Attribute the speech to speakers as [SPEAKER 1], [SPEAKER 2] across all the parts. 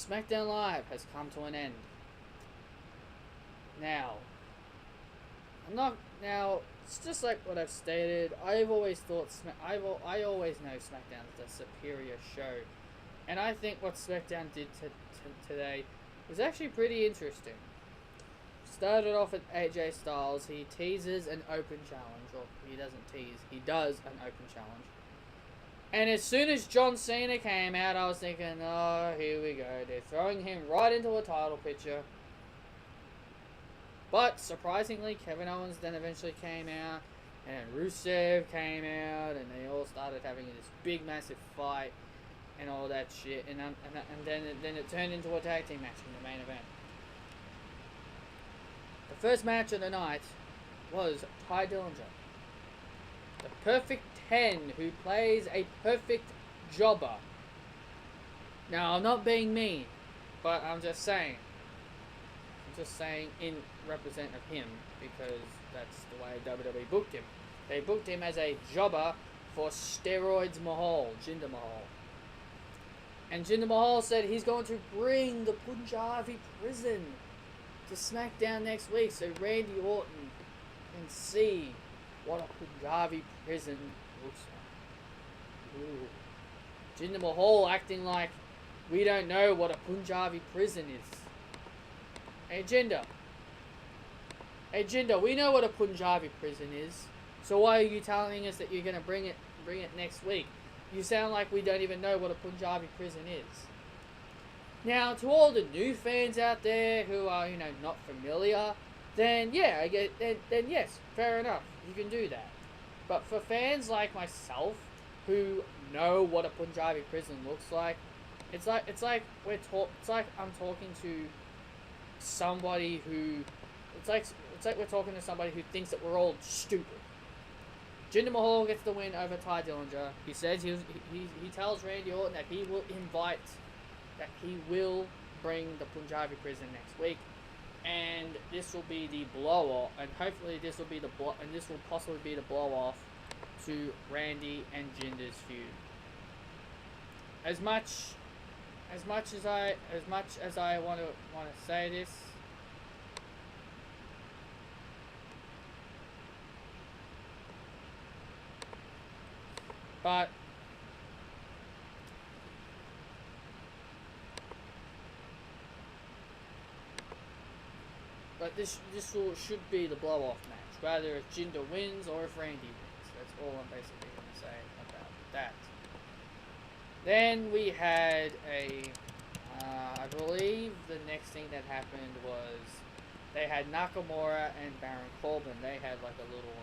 [SPEAKER 1] SmackDown Live has come to an end. Now, it's just like what I've stated. I've always thought I always know SmackDown's the superior show, and I think what SmackDown did today was actually pretty interesting. Started off with AJ Styles. He teases an open challenge, or he doesn't tease. He does an open challenge. And as soon as John Cena came out, I was thinking, oh, here we go. They're throwing him right into a title picture. But surprisingly, Kevin Owens then eventually came out, and Rusev came out, and they all started having this big, massive fight, and all that shit. And then it turned into a tag team match in the main event. The first match of the night was Ty Dillinger, the perfect 10 who plays a perfect jobber. Now, I'm not being mean, but I'm just saying in represent of him, because that's the way WWE booked him. They booked him as a jobber for steroids Mahal, Jinder Mahal. And Jinder Mahal said he's going to bring the Punjabi prison to SmackDown next week, so Randy Orton can see what a Punjabi prison looks like. Ooh. Jinder Mahal acting like we don't know what a Punjabi prison is. Hey Jinder, we know what a Punjabi prison is. So why are you telling us that you're gonna bring it next week? You sound like we don't even know what a Punjabi prison is. Now, to all the new fans out there who are, not familiar, then yeah, then yes, fair enough, you can do that. But for fans like myself who know what a Punjabi prison looks like, it's like I'm talking to somebody who it's like we're talking to somebody who thinks that we're all stupid. Jinder Mahal gets the win over Ty Dillinger. He says he tells Randy Orton that he will bring the Punjabi prison next week, and this will be the blow off, and hopefully this will possibly be the blow off to Randy and Jinder's feud. As much as I want to say this, but this should be the blow off match, whether if Jinder wins or if Randy wins. That's all I'm basically going to say about that. Then we had I believe the next thing that happened was they had Nakamura and Baron Corbin. They had like a little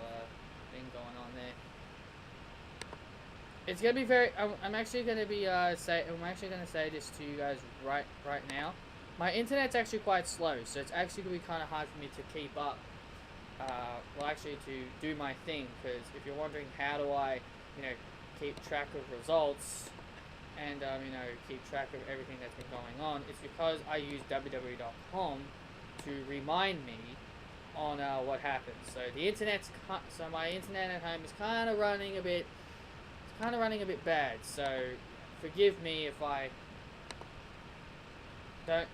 [SPEAKER 1] thing going on there. It's gonna be very. I'm actually gonna say this to you guys right now. My internet's actually quite slow, so it's actually gonna be kind of hard for me to keep up. To do my thing, because if you're wondering how do I, keep track of results and keep track of everything that's been going on, it's because I use WWE.com to remind me on what happens. So my internet at home is kind of running a bit. It's kind of running a bit bad. So forgive me if I don't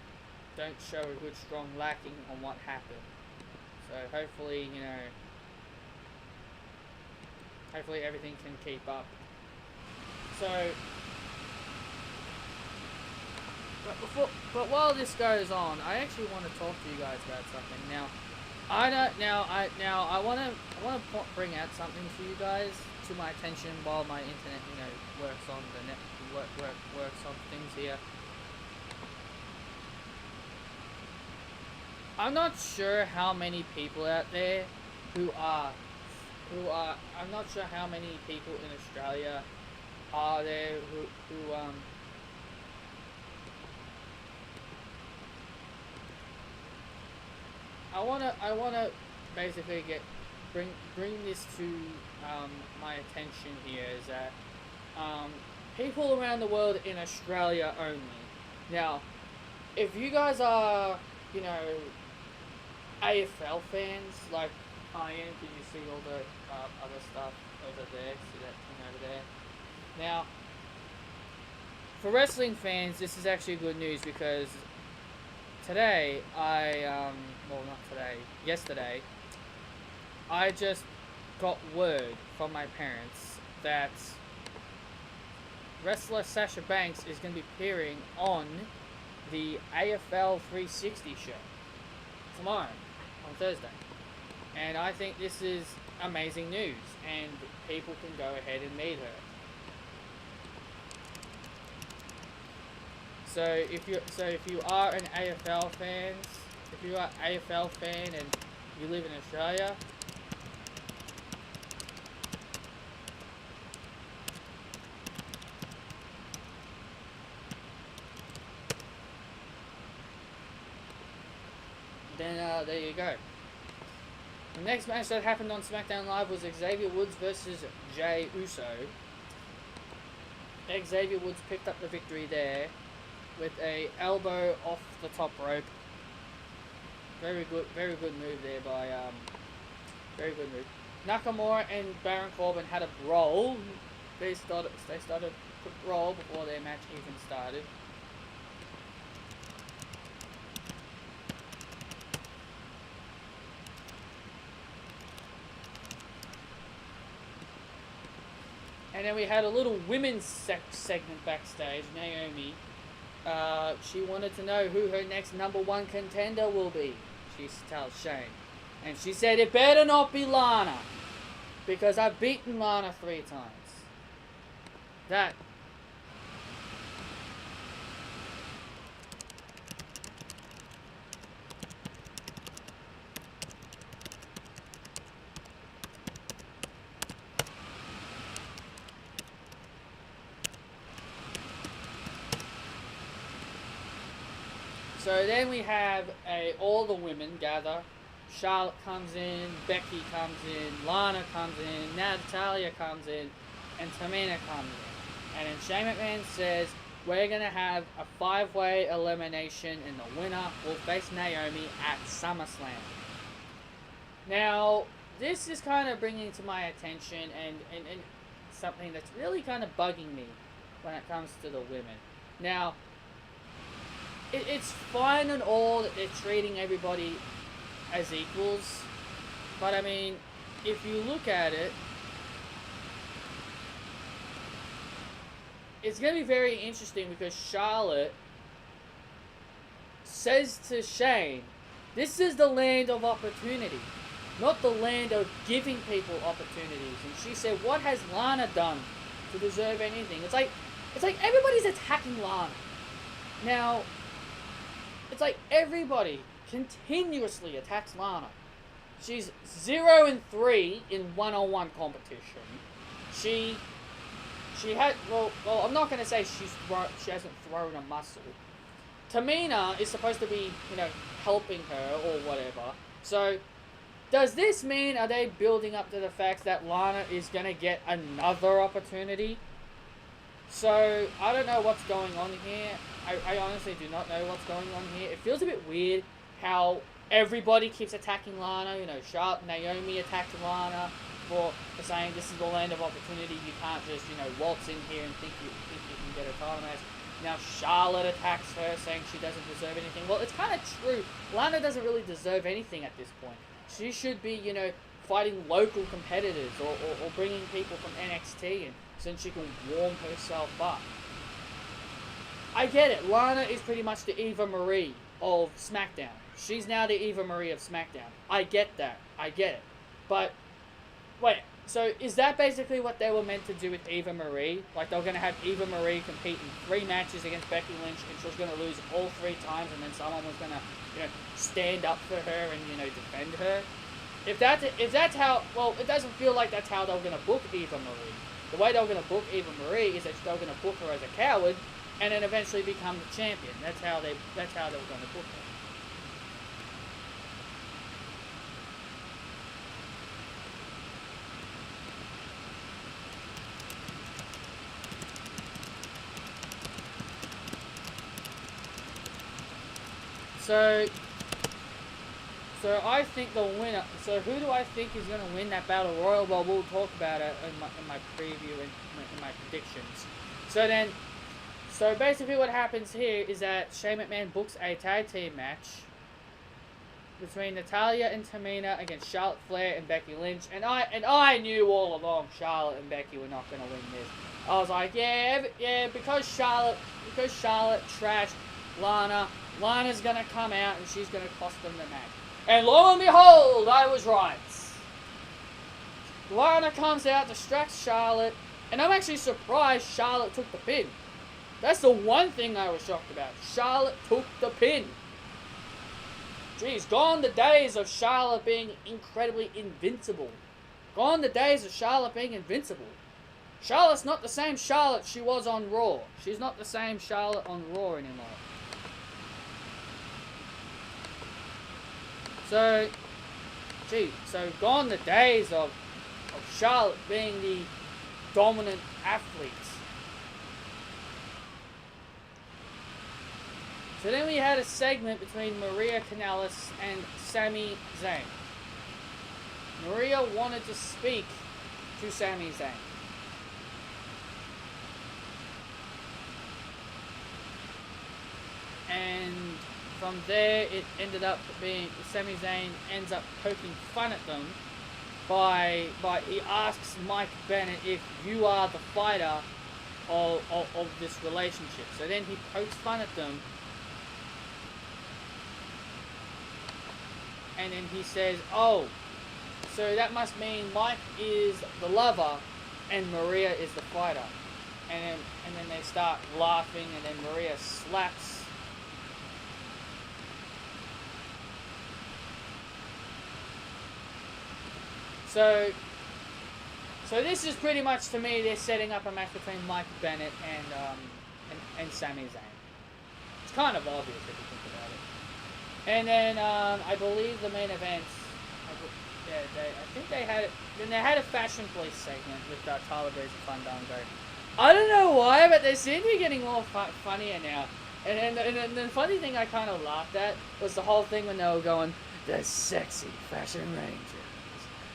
[SPEAKER 1] show a good strong lacking on what happened. So hopefully hopefully everything can keep up. So. But while this goes on, I actually want to talk to you guys about something. Now, I want to bring out something to you guys to my attention while my internet, works on the net, works on things here. I'm not sure how many people out there I'm not sure how many people in Australia are there who I wanna basically bring this to my attention here, is that people around the world in Australia only. Now, if you guys are AFL fans like I am, can you see all the other stuff over there? See that thing over there? Now, for wrestling fans, this is actually good news because today, well, not today, yesterday, I just got word from my parents that wrestler Sasha Banks is going to be appearing on the AFL 360 show tomorrow, on Thursday. And I think this is amazing news, and people can go ahead and meet her. So if you are an AFL fan, and you live in Australia, then there you go. The next match that happened on SmackDown Live was Xavier Woods versus Jey Uso. Xavier Woods picked up the victory there with a elbow off the top rope. Very good move there by very good move. Nakamura and Baron Corbin had a brawl. They started to brawl before their match even started. And then we had a little women's segment backstage. Naomi, she wanted to know who her next number one contender will be. She tells Shane. And she said, it better not be Lana. Because I've beaten Lana 3 times. That. So then we have all the women gather. Charlotte comes in, Becky comes in, Lana comes in, Natalya comes in, and Tamina comes in. And then Shane McMahon says, we're going to have a 5-way elimination, and the winner will face Naomi at SummerSlam. Now, this is kind of bringing to my attention and something that's really kind of bugging me when it comes to the women. Now, it's fine and all that they're treating everybody as equals, but I mean, if you look at it, it's going to be very interesting because Charlotte says to Shane, this is the land of opportunity, not the land of giving people opportunities. And she said, what has Lana done to deserve anything? It's like everybody's attacking Lana. Now, it's like everybody continuously attacks Lana. She's 0-3 in one-on-one competition. She had well I'm not gonna say she hasn't thrown a muscle. Tamina is supposed to be, helping her or whatever. So does this mean, are they building up to the fact that Lana is gonna get another opportunity? So I don't know what's going on here. I honestly do not know what's going on here. It feels a bit weird how everybody keeps attacking Lana. Charlotte and Naomi attacked Lana for saying this is the land of opportunity. You can't just, waltz in here and think you can get a title match. Now Charlotte attacks her, saying she doesn't deserve anything. Well, it's kind of true. Lana doesn't really deserve anything at this point. She should be, fighting local competitors or bringing people from NXT and so she can warm herself up. I get it. Lana is pretty much the Eva Marie of SmackDown. She's now the Eva Marie of SmackDown. I get that. I get it. But, wait, so is that basically what they were meant to do with Eva Marie? Like, they were going to have Eva Marie compete in 3 matches against Becky Lynch, and she was going to lose all 3 times, and then someone was going to, stand up for her and, defend her? If that's how, well, it doesn't feel like that's how they were going to book Eva Marie. The way they were going to book Eva Marie is that they were going to book her as a coward, and then eventually become the champion. That's how they were going to book her. So I think the winner. So who do I think is going to win that battle royal? Well, we'll talk about it in my preview and in my predictions. So basically what happens here is that Shane McMahon books a tag team match between Natalya and Tamina against Charlotte Flair and Becky Lynch, and I knew all along Charlotte and Becky were not going to win this. I was like, yeah, because Charlotte trashed Lana's going to come out and she's going to cost them the match. And lo and behold, I was right. Lana comes out, distracts Charlotte, and I'm actually surprised Charlotte took the pin. That's the one thing I was shocked about. Charlotte took the pin. Jeez, gone the days of Charlotte being incredibly invincible. Gone the days of Charlotte being invincible. Charlotte's not the same Charlotte she was on Raw. She's not the same Charlotte on Raw anymore. So gone the days of Charlotte being the dominant athlete. So then we had a segment between Maria Kanellis and Sami Zayn. Maria wanted to speak to Sami Zayn. And from there, it ended up being Sami Zayn ends up poking fun at them by he asks Mike Bennett if you are the fighter of this relationship. So then he pokes fun at them. And then he says, oh, so that must mean Mike is the lover and Maria is the fighter. And then they start laughing, and then Maria slaps So this is pretty much, to me, they're setting up a match between Mike Bennett and Sami Zayn. It's kind of obvious if you think about it. And then I believe the main event, they had a Fashion Police segment with Tyler Breeze and Fandango. I don't know why, but they seem to be getting more funnier now. And the funny thing I kind of laughed at was the whole thing when they were going, the sexy Fashion Rangers.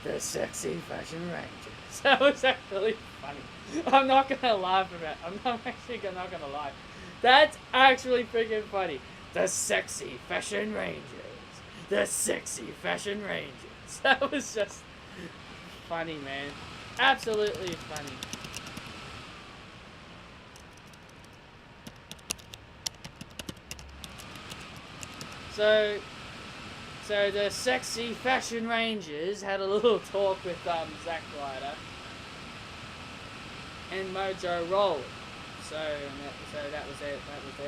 [SPEAKER 1] The sexy Fashion Rangers. That was actually funny. I'm not gonna laugh about it. I'm actually not gonna lie. That's actually freaking funny. The sexy Fashion Rangers. The sexy Fashion Rangers. That was just funny, man. Absolutely funny. So the sexy Fashion Rangers had a little talk with Zack Ryder and Mojo Rawley. So that was their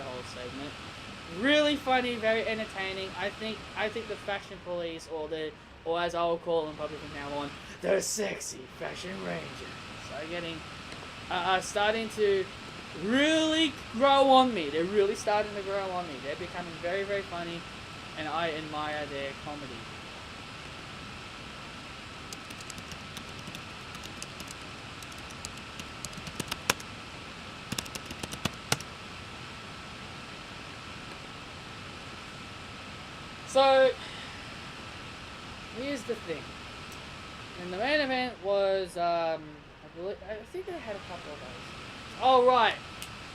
[SPEAKER 1] whole segment. Really funny, very entertaining. I think the Fashion Police, or as I will call them probably from now on, the sexy Fashion Rangers, are starting to really grow on me. They're really starting to grow on me. They're becoming very, very funny, and I admire their comedy. So, here's the thing. And the main event was, I think they had a couple of those. Oh, right.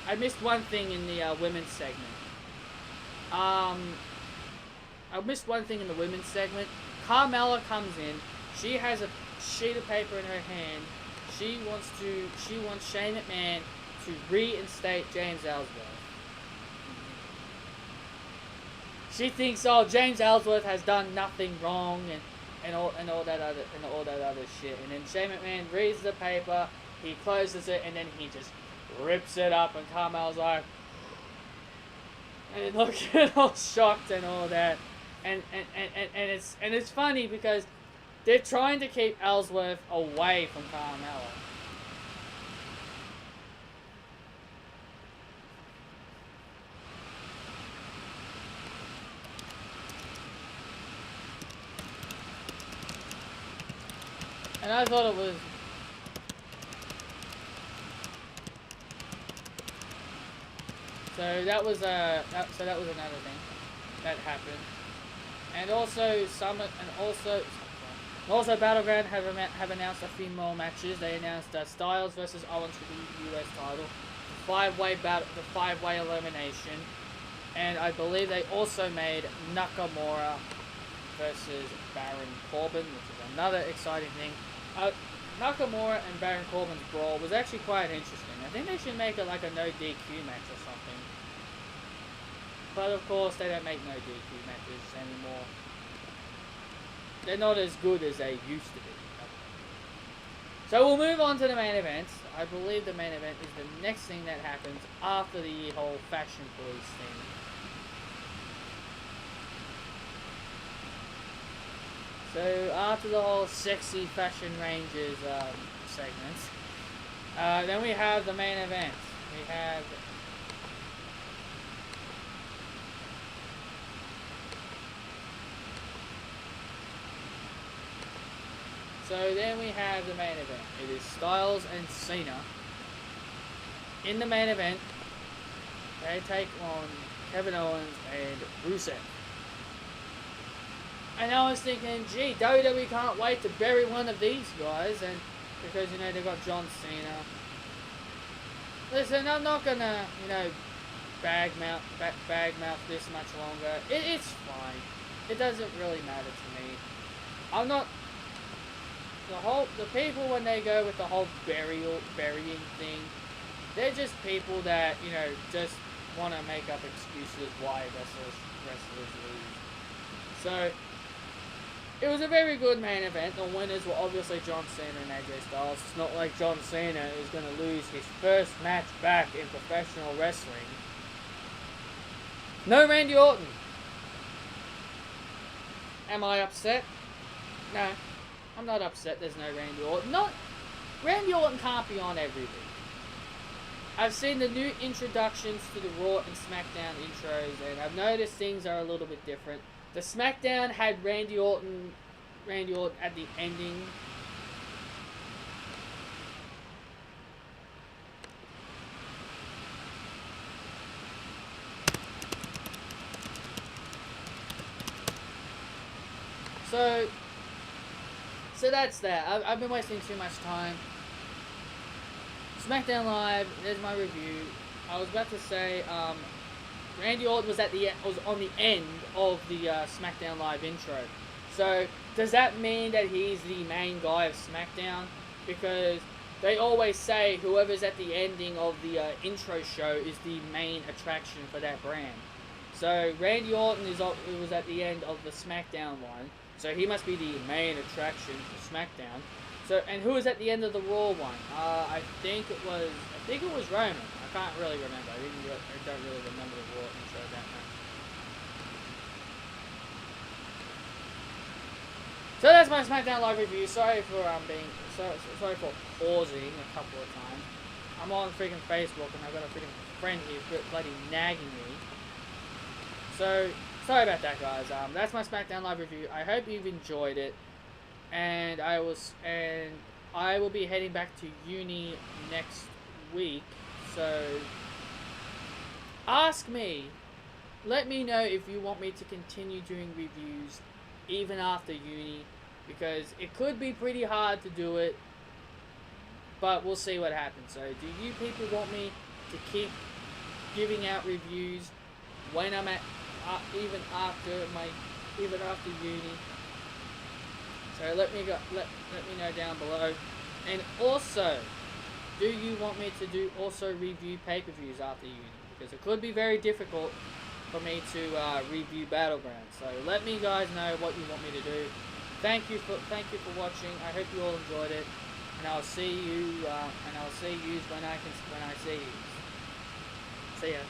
[SPEAKER 1] I missed one thing in the women's segment. Carmella comes in. She has a sheet of paper in her hand. She wants Shane McMahon to reinstate James Ellsworth. She thinks, James Ellsworth has done nothing wrong and all that other shit. And then Shane McMahon reads the paper, he closes it, and then he just rips it up, and Carmella's like, and looking all shocked and all that. And it's funny because they're trying to keep Ellsworth away from Carmella. And I thought it was... So that was another thing that happened. And also Battleground have announced a few more matches. They announced Styles versus Owens for the US title, five-way battle, the five-way elimination, and I believe they also made Nakamura versus Baron Corbin, which is another exciting thing. Nakamura and Baron Corbin's brawl was actually quite interesting. I think they should make it like a no DQ match or something. But of course, they don't make no DQ matches anymore. They're not as good as they used to be. So we'll move on to the main event. I believe the main event is the next thing that happens after the whole Fashion Police thing. So after the whole Sexy Fashion Rangers segment, then we have the main event. We have the main event. It is Styles and Cena. In the main event, they take on Kevin Owens and Rusev. And I was thinking, gee, WWE can't wait to bury one of these guys, and because, you know, they've got John Cena. Listen, I'm not gonna, you know, bag mouth this much longer. It's fine. It doesn't really matter to me. I'm not. The people, when they go with the whole burying thing, they're just people that, you know, just want to make up excuses why wrestlers lose. So it was a very good main event. The winners were obviously John Cena and AJ Styles. It's not like John Cena is going to lose his first match back in professional wrestling. No Randy Orton. Am I upset? No. I'm not upset there's no Randy Orton. Randy Orton can't be on every week. I've seen the new introductions to the Raw and SmackDown intros, and I've noticed things are a little bit different. The SmackDown had Randy Orton at the ending. So that's that. I've been wasting too much time. SmackDown Live, there's my review. I was about to say, Randy Orton was on the end of the SmackDown Live intro. So does that mean that he's the main guy of SmackDown? Because they always say whoever's at the ending of the intro show is the main attraction for that brand. So Randy Orton was at the end of the SmackDown one. So he must be the main attraction for SmackDown. So, and who was at the end of the Raw one? I think it was Roman. I can't really remember. I don't really remember the Raw intro that much. So that's my SmackDown Live review. Sorry for sorry for pausing a couple of times. I'm on freaking Facebook and I've got a freaking friend here bloody nagging me. So sorry about that, guys. That's my SmackDown Live review. I hope you've enjoyed it, and I will be heading back to uni next week. So ask me. Let me know if you want me to continue doing reviews even after uni, because it could be pretty hard to do it, but we'll see what happens. So do you people want me to keep giving out reviews when I'm at even after uni? So let me know down below. And also, do you want me to also review pay-per-views after uni? Because it could be very difficult for me to review Battlegrounds. So let me guys know what you want me to do. Thank you for watching. I hope you all enjoyed it, and I'll see you when I see you. See ya.